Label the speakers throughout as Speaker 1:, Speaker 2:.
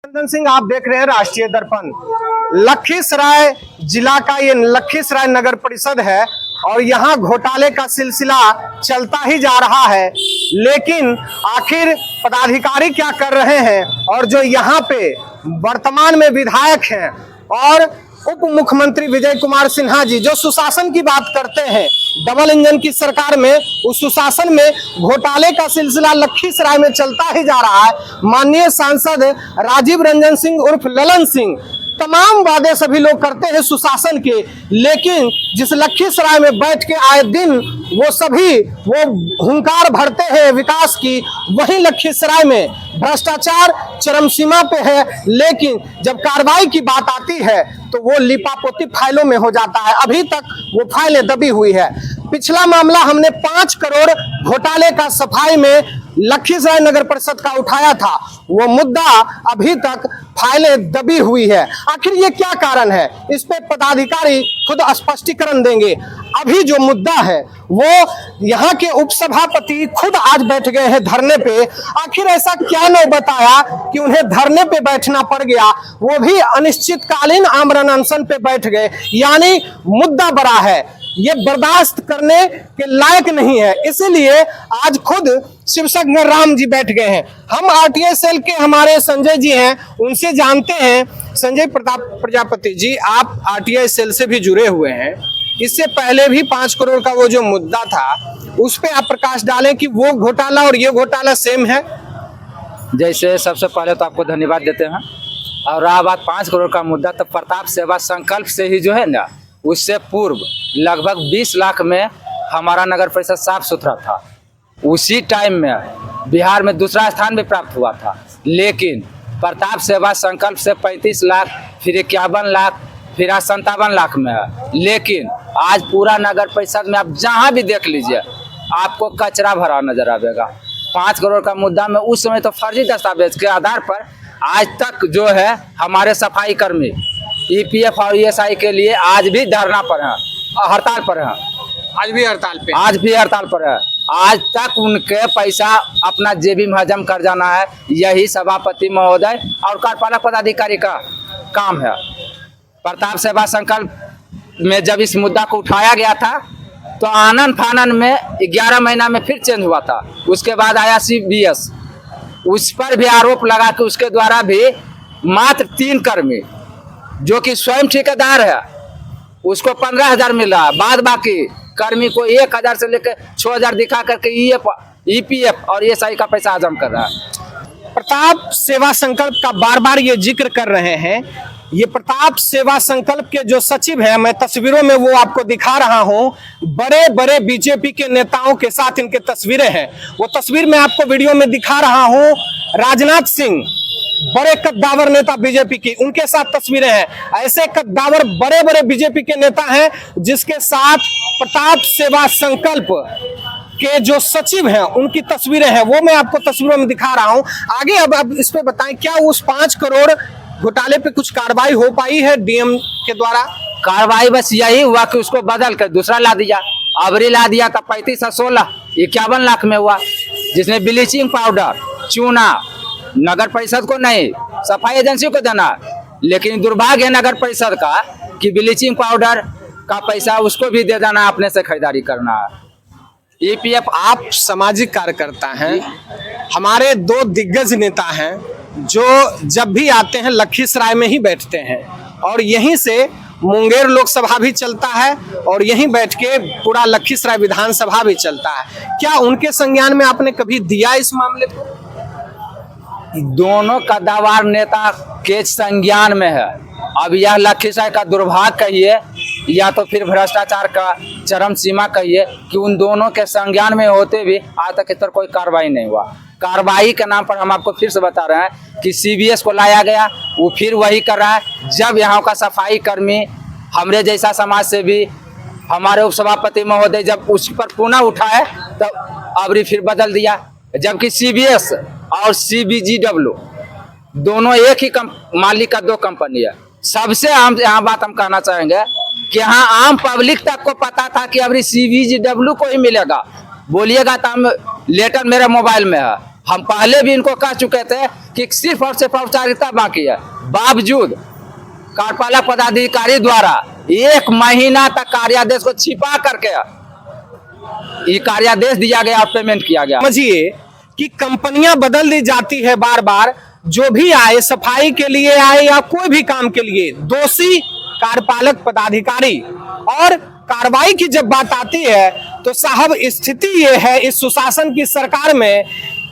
Speaker 1: रंजन सिंह, आप देख रहे हैं राष्ट्रीय दर्पण। लखीसराय जिला का ये लखीसराय नगर परिषद है और यहाँ घोटाले का सिलसिला चलता ही जा रहा है। लेकिन आखिर पदाधिकारी क्या कर रहे हैं और जो यहाँ पे वर्तमान में विधायक हैं और उप मुख्यमंत्री विजय कुमार सिन्हा जी जो सुशासन की बात करते हैं, डबल इंजन की सरकार में उस सुशासन में घोटाले का सिलसिला लखीसराय में चलता ही जा रहा है। माननीय सांसद राजीव रंजन सिंह उर्फ ललन सिंह तमाम वादे सभी लोग करते हैं सुशासन के, लेकिन जिस लखीसराय में बैठ के आए दिन वो हुंकार भरते हैं विकास की, वहीं लखीसराय में भ्रष्टाचार चरम सीमा पे है। लेकिन जब कार्रवाई की बात आती है तो वो लिपापोती फाइलों में हो जाता है। अभी तक वो फाइलें दबी हुई है। पिछला मामला हमने 5 करोड़ घोटाले का सफाई में लखीसराय नगर परिषद का उठाया था, वो मुद्दा अभी तक फाइलें दबी हुई है। आखिर ये क्या कारण है, इस पे पदाधिकारी खुद स्पष्टीकरण देंगे। अभी जो मुद्दा है वो यहाँ के उपसभापति खुद आज बैठ गए हैं धरने पे। आखिर ऐसा क्या नौबत आया कि उन्हें धरने पे बैठना पड़ गया, वो भी अनिश्चितकालीन आमरण अनशन पे बैठ गए। यानी मुद्दा बड़ा है, ये बर्दाश्त करने के लायक नहीं है। इसीलिए आज खुद शिवशंकर राम जी बैठ गए हैं। हम आरटीआई सेल के हमारे संजय जी हैं, उनसे जानते हैं। संजय प्रजापति जी, आप आरटीआई सेल से भी जुड़े हुए हैं। इससे पहले भी 5 करोड़ का वो जो मुद्दा था उस पे आप प्रकाश डालें कि वो घोटाला और ये घोटाला सेम है।
Speaker 2: जैसे सबसे पहले तो आपको धन्यवाद देते हैं। और रहा बात 5 करोड़ का मुद्दा, तो प्रताप सेवा संकल्प से ही जो है ना, उससे पूर्व लगभग 20 लाख में हमारा नगर परिषद साफ सुथरा था। उसी टाइम में बिहार में दूसरा स्थान भी प्राप्त हुआ था। लेकिन प्रताप सेवा संकल्प से 35 लाख, फिर 51 लाख, फिर 57 लाख में है। लेकिन आज पूरा नगर परिषद में आप जहां भी देख लीजिए आपको कचरा भरा नजर आएगा। 5 करोड़ का मुद्दा में उस समय तो फर्जी दस्तावेज के आधार पर आज तक जो है हमारे सफाई कर्मी ईपीएफ और ईएसआई के लिए आज भी धरना पर हैं, हड़ताल पर हैं।
Speaker 1: आज भी हड़ताल
Speaker 2: पर है। आज तक उनके पैसा अपना जेबी में हजम कर जाना है, यही सभापति महोदय और कार्यपालक पदाधिकारी का काम है। प्रताप सेवा संकल्प में जब इस मुद्दा को उठाया गया था तो आनन फानन में 11 महीना में फिर चेंज हुआ था। उसके बाद आया सीबीएस, उस पर भी आरोप लगा कि उसके द्वारा भी मात्र 3 कर्मी जो कि स्वयं ठेकेदार है उसको 15,000 मिला, बाद बाकी कर्मी को 1,000 से लेकर 6,000 दिखा करके ईपीएफ और ईएसआई का पैसा हजम कर रहा है।
Speaker 1: प्रताप सेवा संकल्प का बार बार ये जिक्र कर रहे हैं। ये प्रताप सेवा संकल्प के जो सचिव हैं, मैं तस्वीरों में वो आपको दिखा रहा हूं, बड़े बड़े बीजेपी के नेताओं के साथ इनके तस्वीरें हैं। वो तस्वीर मैं आपको वीडियो में दिखा रहा हूं, राजनाथ सिंह बड़े कद्दावर नेता बीजेपी की, उनके साथ तस्वीरें हैं। ऐसे कद्दावर बड़े बड़े बीजेपी के नेता हैं जिसके साथ प्रताप सेवा संकल्प के जो सचिव हैं उनकी तस्वीरें हैं, वो मैं आपको तस्वीरों में दिखा रहा हूं। आगे अब इस पे बताएं, क्या उस 5 करोड़ घोटाले पे कुछ कार्रवाई हो पाई है डीएम के द्वारा?
Speaker 2: कार्रवाई बस यही हुआ कि उसको बदल कर दूसरा ला दिया। अबरी ला दिया था 35 और 16, 51 लाख में हुआ, जिसमें ब्लीचिंग पाउडर चूना नगर परिषद को नहीं सफाई एजेंसी को देना। लेकिन दुर्भाग्य है नगर परिषद का कि ब्लीचिंग पाउडर का पैसा उसको भी दे देना, अपने से खरीदारी करना है।
Speaker 1: ईपीएफ, आप सामाजिक कार्यकर्ता हैं, हमारे 2 दिग्गज नेता हैं जो जब भी आते हैं लखीसराय में ही बैठते हैं और यहीं से मुंगेर लोकसभा भी चलता है और यहीं बैठ के पूरा लखीसराय विधानसभा भी चलता है। क्या उनके संज्ञान में आपने कभी दिया इस मामले को?
Speaker 2: दोनों कद्दावर नेता के संज्ञान में है। अब यह लखीसराय का दुर्भाग्य कहिए या तो फिर भ्रष्टाचार का चरम सीमा कहिए कि उन दोनों के संज्ञान में होते भी आज तक इस पर कोई कार्रवाई नहीं हुआ। कार्रवाई के नाम पर हम आपको फिर से बता रहे हैं कि सीबीएस को लाया गया, वो फिर वही कर रहा है। जब यहाँ का सफाई कर्मी, हमरे जैसा समाज से भी हमारे उपसभापति महोदय जब उस पर पुनः उठाए तब अबरी फिर बदल दिया। जबकि सीबीएस और सीबीजीडब्ल्यू दोनों एक ही मालिक का 2 कंपनी है। सबसे यहाँ बात हम कहना चाहेंगे कि यहाँ आम पब्लिक तक को पता था कि अबरी सीबीजीडब्ल्यू को ही मिलेगा। बोलिएगा तो हम लेटर मेरे मोबाइल में है, हम पहले भी इनको कह चुके थे कि सिर्फ और सिर्फ औपचारिकता बाकी है, बावजूद कार्यपालक पदाधिकारी द्वारा 1 महीना तक कार्यादेश को छिपा करके ये कार्यादेश दिया गया और पेमेंट किया गया।
Speaker 1: समझिए कि कंपनियां बदल दी जाती है बार बार, जो भी आए सफाई के लिए आए या कोई भी काम के लिए, दोषी कार्यपालक पदाधिकारी। और कार्रवाई की जब बात आती है तो साहब स्थिति ये है इस सुशासन की सरकार में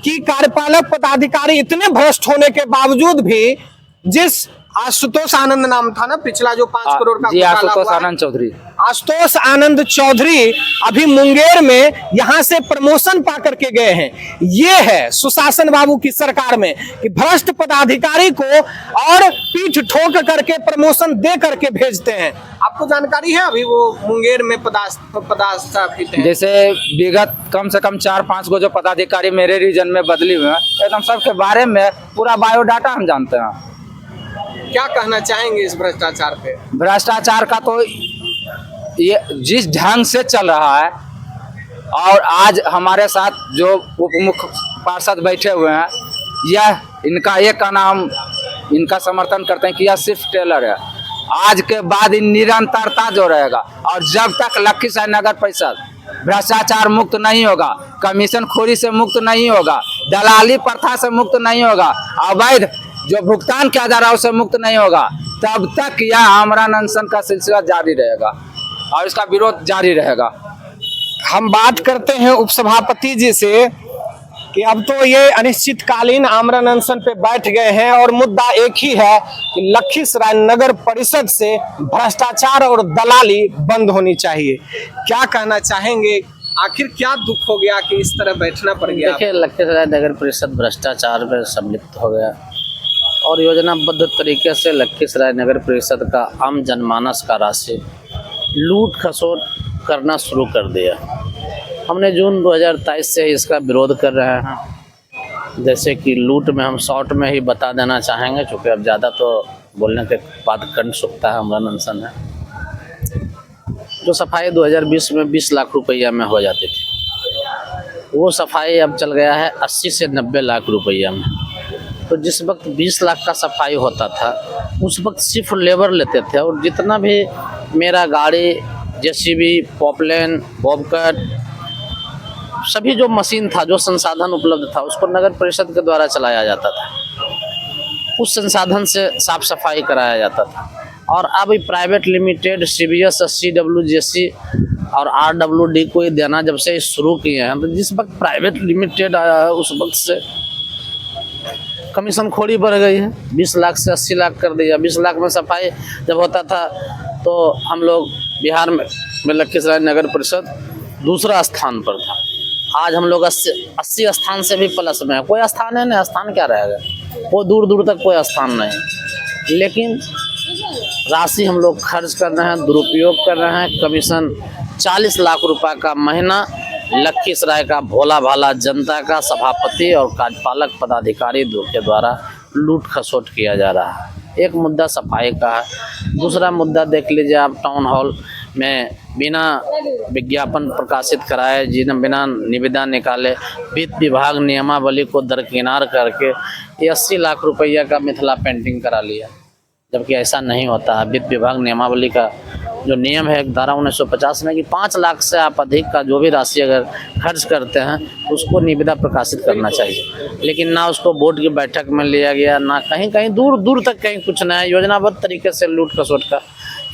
Speaker 1: कि कार्यपालक पदाधिकारी इतने भ्रष्ट होने के बावजूद भी, जिस आशुतोष आनंद नाम था ना पिछला जो 5 करोड़ का
Speaker 2: जी,
Speaker 1: घोटाला
Speaker 2: आशुतोष
Speaker 1: हुआ,
Speaker 2: आनंद चौधरी,
Speaker 1: आशुतोष आनंद चौधरी अभी मुंगेर में यहां से प्रमोशन पा करके गए हैं। ये है सुशासन बाबू की सरकार में कि भ्रष्ट पदाधिकारी को और पीठ ठोक करके प्रमोशन दे करके भेजते हैं। आपको जानकारी है अभी वो मुंगेर में पदास्थापित है?
Speaker 2: जैसे विगत कम से कम 4-5 गो जो पदाधिकारी मेरे रीजन में बदली हुए हैं, एकदम सबके बारे में पूरा बायोडाटा हम जानते हैं।
Speaker 1: क्या कहना चाहेंगे इस भ्रष्टाचार पे?
Speaker 2: भ्रष्टाचार का तो ये जिस ढंग से चल रहा है, और आज हमारे साथ जो उप मुख्य पार्षद बैठे हुए हैं, यह इनका एक का नाम इनका समर्थन करते हैं कि यह सिर्फ टेलर है। आज के बाद इन निरंतरता जो रहेगा, और जब तक लखीसराय नगर परिषद भ्रष्टाचार मुक्त नहीं होगा, कमीशन खोरी से मुक्त नहीं होगा, दलाली प्रथा से मुक्त नहीं होगा, अवैध जो भुगतान किया जा रहा है उससे मुक्त नहीं होगा, तब तक यह आमरण अनशन का सिलसिला जारी रहेगा और इसका विरोध जारी रहेगा।
Speaker 1: हम बात करते हैं उपसभापति जी से कि अब तो ये अनिश्चितकालीन आमरण अनशन पे बैठ गए हैं और मुद्दा एक ही है कि लखीसराय नगर परिषद से भ्रष्टाचार और दलाली बंद होनी चाहिए। क्या कहना चाहेंगे, आखिर क्या दुख हो गया कि इस तरह बैठना पड़ गया?
Speaker 3: देखिए, लखीसराय नगर परिषद भ्रष्टाचार में सम्मिलित हो गया और योजनाबद्ध तरीके से लखीसराय नगर परिषद का आम जनमानस का राशि लूट खसोट करना शुरू कर दिया। हमने जून 2023 से इसका विरोध कर रहे हैं। जैसे कि लूट में हम शॉर्ट में ही बता देना चाहेंगे, चूँकि अब ज़्यादा तो बोलने के बाद कंठ सूखता है, हमारा अनशन है। जो सफाई 2020 में 20 लाख रुपया में हो जाती थी, वो सफाई अब चल गया है 80 से 90 लाख रुपया में। तो जिस वक्त 20 लाख का सफाई होता था, उस वक्त सिर्फ लेबर लेते थे, और जितना भी मेरा गाड़ी, जेसीबी, पॉपलेन, बॉबकट, सभी जो मशीन था, जो संसाधन उपलब्ध था, उसको नगर परिषद के द्वारा चलाया जाता था। उस संसाधन से साफ सफाई कराया जाता था। और अब प्राइवेट लिमिटेड, CBS, CWJC और RWD को देना जब से शुरू किए हैं, तो जिस वक्त प्राइवेट लिमिटेड आया है उस वक्त से कमीशन खोरी बढ़ गई है। 20 लाख से 80 लाख कर दिया। 20 लाख में सफाई जब होता था तो हम लोग बिहार में लखीसराय नगर परिषद दूसरा स्थान पर था। आज हम लोग 80 स्थान से भी प्लस में है। कोई स्थान है नहीं, स्थान क्या रहेगा, वो दूर दूर तक कोई स्थान नहीं। लेकिन राशि हम लोग खर्च कर रहे हैं, दुरुपयोग कर रहे हैं। कमीशन 40 लाख रुपए का महीना लखीसराय का भोला भाला जनता का सभापति और कार्यपालक पदाधिकारी के द्वारा लूट खसोट किया जा रहा है। एक मुद्दा सफाई का है। दूसरा मुद्दा देख लीजिए आप, टाउन हॉल में बिना विज्ञापन प्रकाशित कराए, बिना निविदा निकाले, वित्त विभाग नियमावली को दरकिनार करके 80 लाख रुपया का मिथिला पेंटिंग करा लिया, जबकि ऐसा नहीं होता है। वित्त विभाग नियमावली का जो नियम है धारा 1950 में कि 5 लाख से आप अधिक का जो भी राशि अगर खर्च करते हैं उसको निविदा प्रकाशित करना चाहिए। लेकिन ना उसको बोर्ड की बैठक में लिया गया, ना कहीं कहीं दूर दूर तक कहीं कुछ ना है। योजनाबद्ध तरीके से लूट खसोट का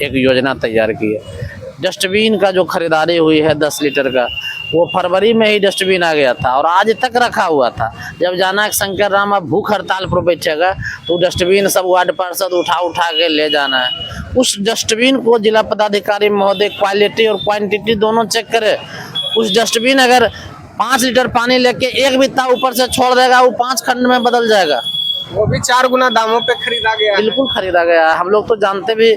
Speaker 3: एक योजना तैयार की है। डस्टबिन का जो खरीदारी हुई है 10 लीटर का, वो फरवरी में ही डस्टबिन आ गया था और आज तक रखा हुआ था। जब जाना है शंकर राम अब भूख हड़ताल पर बैठेगा तो डस्टबिन सब वार्ड पार्षद उठा के ले जाना है। उस डस्टबिन को जिला पदाधिकारी महोदय क्वालिटी और क्वांटिटी दोनों चेक करे। उस डस्टबिन अगर 5 लीटर पानी लेके एक बित्ता ऊपर से छोड़ देगा, वो 5 खंड में बदल जाएगा।
Speaker 1: वो भी 4 गुना दामों पे खरीदा गया।
Speaker 3: बिल्कुल खरीदा गया। हम लोग तो जानते भी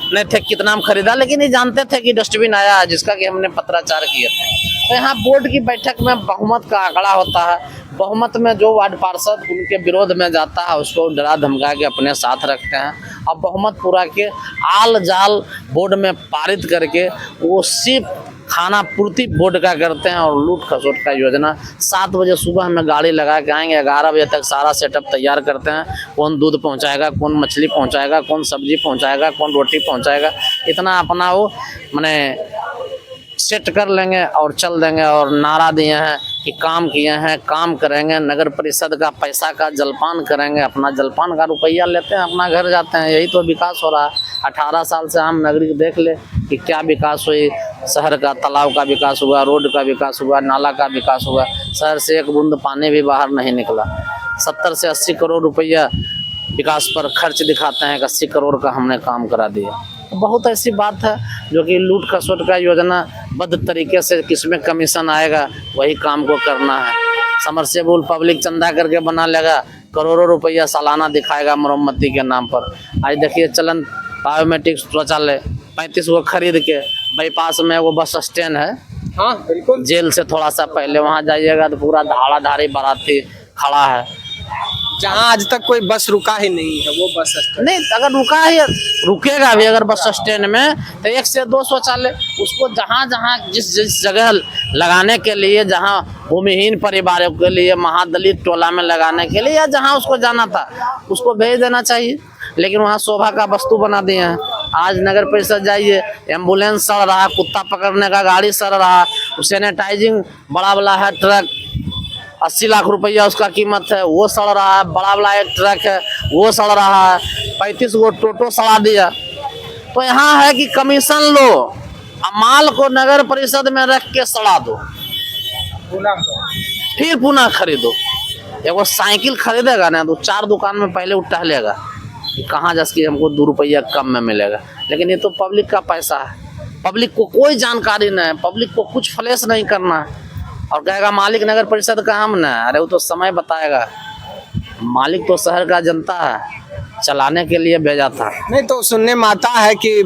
Speaker 3: नहीं थे कितना हम खरीदा, लेकिन ये जानते थे कि डस्टबिन आया है, जिसका कि हमने पत्राचार किए थे। तो यहाँ बोर्ड की बैठक में बहुमत का आंकड़ा होता है। बहुमत में जो वार्ड पार्षद उनके विरोध में जाता है उसको डरा धमका के अपने साथ रखते हैं। अब बहुमत पूरा के आल जाल बोर्ड में पारित करके वो सिर्फ खाना पूर्ति बोर्ड का करते हैं और लूट खसोट का योजना। 7 बजे सुबह में गाड़ी लगा के आएंगे, 11 बजे तक सारा सेटअप तैयार करते हैं। कौन दूध पहुंचाएगा, कौन मछली पहुंचाएगा, कौन सब्जी पहुंचाएगा, कौन रोटी पहुंचाएगा, इतना अपना वो माने सेट कर लेंगे और चल देंगे। और नारा दिए हैं कि काम किए हैं, काम करेंगे, नगर परिषद का पैसा का जलपान करेंगे, अपना जलपान का रुपया लेते हैं, अपना घर जाते हैं। यही तो विकास हो रहा है। 18 साल से हम नगरी देख ले कि क्या विकास हुई। शहर का तालाब का विकास हुआ, रोड का विकास हुआ, नाला का विकास हुआ। शहर से एक बूंद पानी भी बाहर नहीं निकला। 70 से 80 करोड़ रुपया विकास पर खर्च दिखाते हैं कि 80 करोड़ का हमने काम करा दिया। बहुत ऐसी बात है जो कि लूट खसोट का योजना बद्ध तरीके से किसमें कमीशन आएगा वही काम को करना है। समरसेबुल पब्लिक चंदा करके बना लेगा, करोड़ों रुपया सालाना दिखाएगा मरम्मती के नाम पर। आज देखिए चलन बायोमेट्रिक शौचालय 35 को खरीद के बाईपास में वो बस स्टैंड है,
Speaker 1: हाँ बिल्कुल,
Speaker 3: जेल से थोड़ा सा पहले वहाँ जाइएगा तो पूरा धाड़ा धाड़ी बाराती खड़ा है।
Speaker 1: जहाँ आज तक कोई बस रुका ही नहीं है वो बस स्टैंड।
Speaker 3: नहीं, अगर रुका है रुकेगा भी अगर बस स्टैंड में तो 1 से 2 शौचालय उसको जहाँ जहाँ जिस जिस जगह लगाने के लिए, जहाँ भूमिहीन परिवारों के लिए, महादलित टोला में लगाने के लिए या जहाँ उसको जाना था उसको भेज देना चाहिए। लेकिन वहाँ शोभा का वस्तु बना दिए हैं। आज नगर परिषद जाइए, एम्बुलेंस सड़ रहा है, कुत्ता पकड़ने का गाड़ी सड़ रहा है, सैनिटाइजिंग बड़ा है ट्रक 80 लाख रुपया उसका कीमत है, वो सड़ रहा है। बड़ा एक ट्रक है वो सड़ रहा है। 35 को टोटो सड़ा दिया। तो यहाँ है कि कमीशन लो, माल को नगर परिषद में रख के सड़ा दो, फिर पुनः खरीदो। एगो साइकिल खरीदेगा ना तो 4 दुकान में पहले उठा लेगा कि कहाँ जैसे हमको 2 रुपया कम में मिलेगा। लेकिन ये तो पब्लिक का पैसा है, पब्लिक को कोई जानकारी नहीं है, पब्लिक को कुछ फ्लैश नहीं करना है और कहेगा मालिक नगर परिषद का हम ना। अरे वो तो समय बताएगा। मालिक तो शहर का जनता है, चलाने के लिए भेजा था।
Speaker 1: नहीं तो सुनने में आता है कि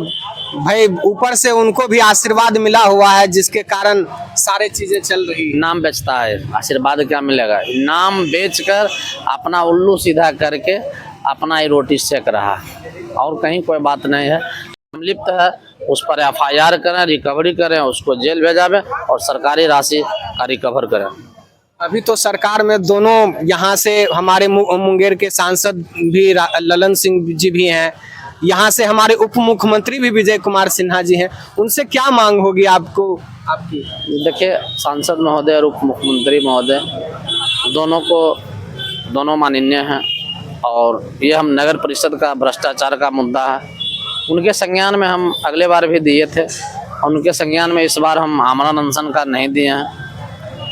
Speaker 1: भाई ऊपर से उनको भी आशीर्वाद मिला हुआ है जिसके कारण सारे चीजें चल रही है।
Speaker 3: नाम बेचता है, आशीर्वाद क्या मिलेगा? नाम बेचकर अपना उल्लू सीधा करके अपना ही रोटी सेक रहा है और कहीं कोई बात नहीं है। लिप्त है उस पर FIR करें, रिकवरी करें, उसको जेल भेजावें और सरकारी राशि का रिकवर करें।
Speaker 1: अभी तो सरकार में दोनों यहाँ से हमारे मुंगेर के सांसद भी ललन सिंह जी भी हैं, यहाँ से हमारे उप मुख्यमंत्री भी विजय कुमार सिन्हा जी हैं। उनसे क्या मांग होगी आपको? आपकी
Speaker 3: देखिए, सांसद महोदय और उप मुख्यमंत्री महोदय दोनों माननीय हैं और ये हम नगर परिषद का भ्रष्टाचार का मुद्दा है, उनके संज्ञान में हम अगले बार भी दिए थे और उनके संज्ञान में इस बार हम आमरण अनशन का नहीं दिए हैं।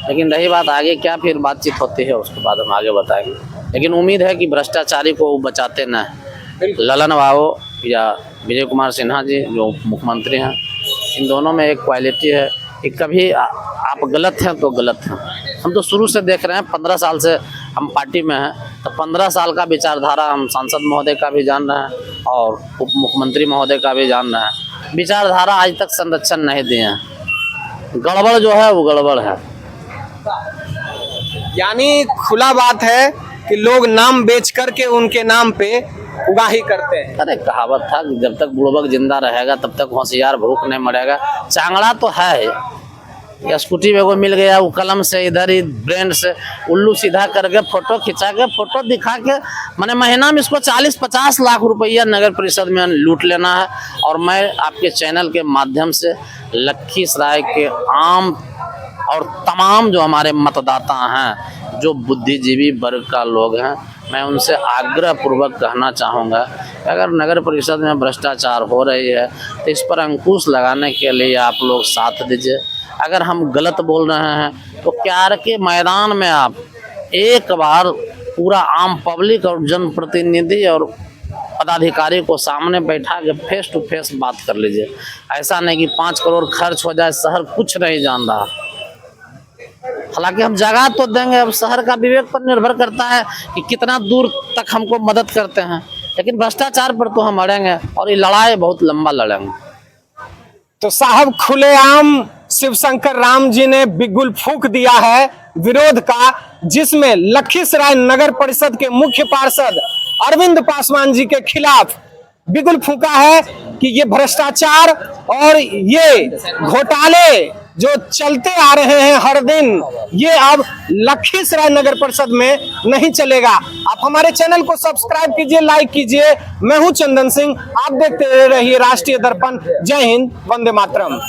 Speaker 3: लेकिन रही बात आगे क्या फिर बातचीत होती है उसके बाद हम आगे बताएंगे। लेकिन उम्मीद है कि भ्रष्टाचारी को वो बचाते न हैं। ललन बाबू या विजय कुमार सिन्हा जी जो मुख्यमंत्री हैं, इन दोनों में एक क्वालिटी है कि कभी आप गलत हैं तो गलत हैं। हम तो शुरू से देख रहे हैं, 15 साल से हम पार्टी में हैं, तो 15 साल का विचारधारा हम सांसद महोदय का भी जान रहे हैं और उप मुख्यमंत्री महोदय का भी जान रहे हैं। विचारधारा आज तक संरक्षण नहीं दिए हैं। गड़बड़ जो है वो गड़बड़ है।
Speaker 1: यानी खुला बात है कि लोग नाम बेच करके उनके नाम पे उगाही करते हैं।
Speaker 3: अरे कहावत था कि जब तक बुड़बक जिंदा रहेगा तब तक होशियार भूख नहीं मरेगा। चांगड़ा तो है, स्कूटी में वो मिल गया, वो कलम से इधर ही ब्रांड से उल्लू सीधा करके फोटो खिंचा के फोटो दिखा के मैंने महीना में इसको 40-50 लाख रुपया नगर परिषद में लूट लेना है। और मैं आपके चैनल के माध्यम से लखीसराय के आम और तमाम जो हमारे मतदाता हैं, जो बुद्धिजीवी वर्ग का लोग हैं, मैं उनसे आग्रह पूर्वक कहना चाहूँगा कि अगर नगर परिषद में भ्रष्टाचार हो रही है तो इस पर अंकुश लगाने के लिए आप लोग साथ दीजिए। अगर हम गलत बोल रहे हैं तो क्यार के मैदान में आप एक बार पूरा आम पब्लिक और जनप्रतिनिधि और पदाधिकारी को सामने बैठा के फेस टू फेस बात कर लीजिए। ऐसा नहीं कि 5 करोड़ खर्च हो जाए, शहर कुछ नहीं जान रहा। हालांकि हम जगह तो देंगे, अब शहर का विवेक पर निर्भर करता है कि कितना दूर तक हमको मदद करते हैं, लेकिन भ्रष्टाचार पर तो हम लड़ेंगे और ये लड़ाई बहुत लंबा लड़ेंगे।
Speaker 1: तो साहब खुलेआम शिव शंकर राम जी ने बिगुल फूंक दिया है विरोध का, जिसमें लखीसराय नगर परिषद के मुख्य पार्षद अरविंद पासवान जी के खिलाफ बिगुल फूंका है कि ये भ्रष्टाचार और ये घोटाले जो चलते आ रहे हैं हर दिन, ये अब लखीसराय नगर परिषद में नहीं चलेगा। आप हमारे चैनल को सब्सक्राइब कीजिए, लाइक कीजिए। मैं हूं चंदन सिंह, आप देखते रहिए राष्ट्रीय दर्पण। जय हिंद, वंदे मातरम।